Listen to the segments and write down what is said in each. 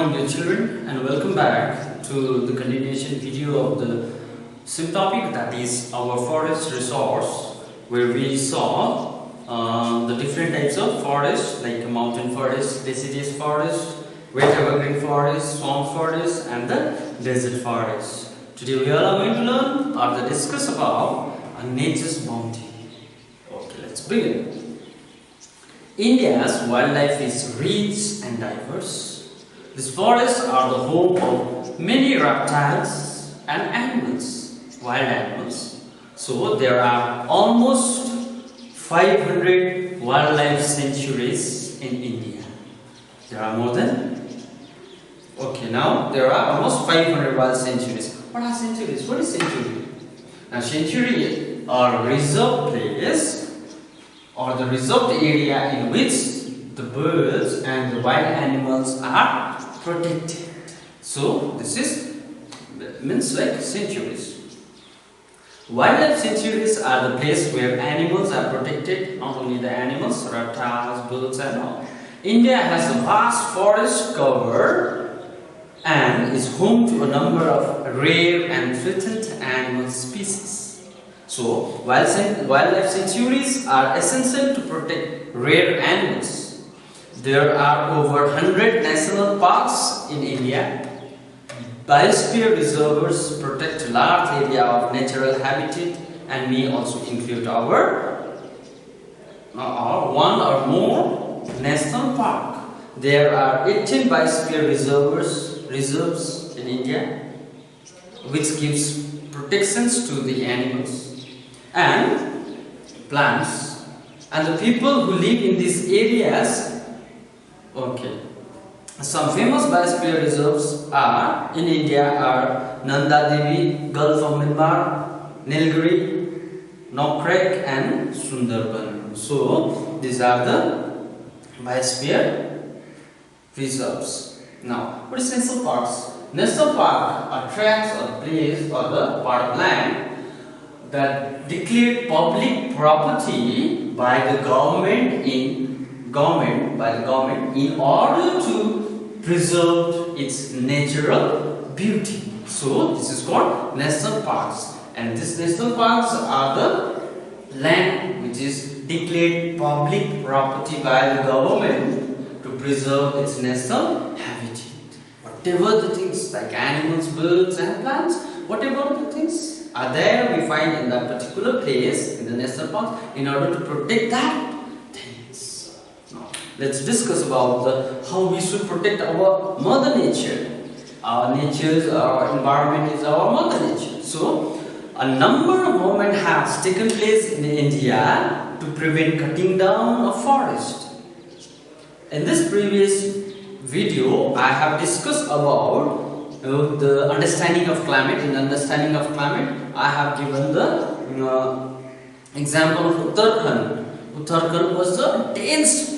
morning, dear children, and welcome back to the continuation video of the same topic, that is our forest resource, where we saw the different types of forest like mountain forest, deciduous forest, wet evergreen forest, swamp forest, and the desert forest. Today we are going to learn or to discuss about nature's bounty. Okay, let's begin. India's wildlife is rich and diverse. These forests are the home of many reptiles and animals, wild animals. So there are almost 500 wildlife sanctuaries in India. There are more than? Okay, now there are almost 500 wild sanctuaries. What are sanctuaries? What is sanctuary? Now sanctuary or reserve place or the reserved area in which the birds and the wild animals are protected. So this is means like sanctuaries. Wildlife sanctuaries are the place where animals are protected, not only the animals, reptiles, birds and all. India has a vast forest cover and is home to a number of rare and threatened animal species. So wildlife sanctuaries are essential to protect rare animals. There are over 100 national parks in India. Biosphere Reserves protect a large area of natural habitat and may also include our one or more national park. There are 18 Biosphere reserves in India, which gives protections to the animals and plants, and the people who live in these areas. Okay, some famous biosphere reserves in India are Nanda Devi, Gulf of Myanmar, Nilgiri, Nokrek and Sundarban. So these are the biosphere reserves. Now, what is national parks? National park are tracts or place or the part of land that declared public property by the government in order to preserve its natural beauty. So this is called national parks, and these national parks are the land which is declared public property by the government to preserve its natural habitat. Whatever the things like animals, birds and plants, whatever the things are there, we find in that particular place in the national park in order to protect that. Let's discuss about how we should protect our mother nature. Our environment is our mother nature. So, a number of movements has taken place in India to prevent cutting down of forest. In this previous video, I have discussed about the understanding of climate. In understanding of climate, I have given the example of Uttarakhand. Uttarakhand was a dense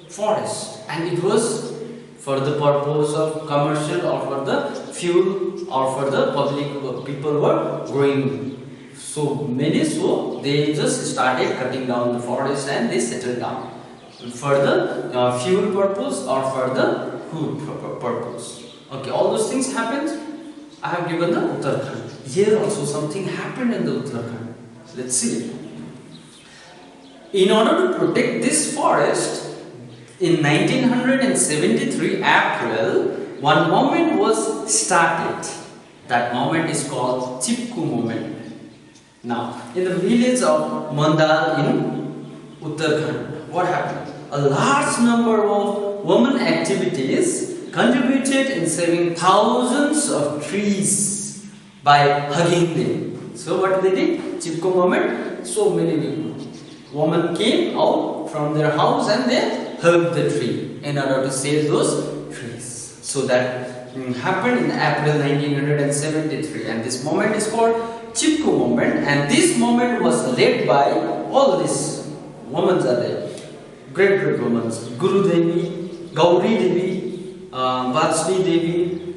forest, and it was for the purpose of commercial or for the fuel or for the public. People were growing so many, so they just started cutting down the forest and they settled down for the fuel purpose or for the food purpose. Okay, all those things happened. I have given the Uttarakhand. Here also something happened in the Uttarakhand. Let's see. In order to protect this forest, in 1973 April, one movement was started. That movement is called Chipku Moment. Now, in the village of Mandal in Uttarakhand, what happened? A large number of women activities contributed in saving thousands of trees by hugging them. So what they did? Chipku Moment, so many people. Women came out from their house and they hugged the tree in order to save those trees. So that happened in April 1973, and this moment is called Chipku Moment, and this moment was led by all these women are there. Great women. Guru Devi, Gauri Devi, Vajpayee Devi,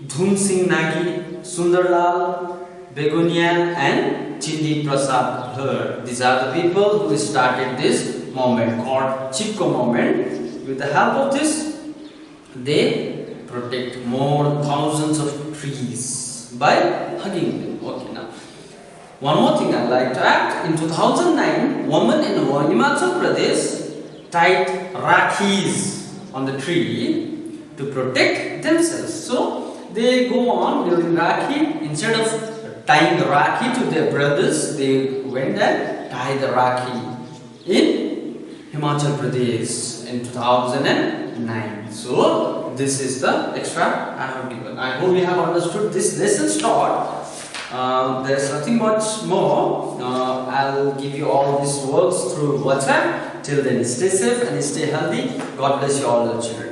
Dhum Singh Nagi, Sundarlal, Begonian and Chindi Prasad Her. These are the people who started this moment called Chipku Moment. With the help of this, they protect more thousands of trees by hugging them. Okay, now one more thing I'd like to add. In 2009, women in Himachal Pradesh tied rakis on the tree to protect themselves. So they go on during Rakhi, instead of tying the Rakhi to their brothers, they went and tied the Rakhi in Himachal Pradesh in 2009. So this is the extra I have given. I hope you have understood this lesson taught. There's nothing much more. I'll give you all these works through WhatsApp. Till then, stay safe and stay healthy. God bless you all, children.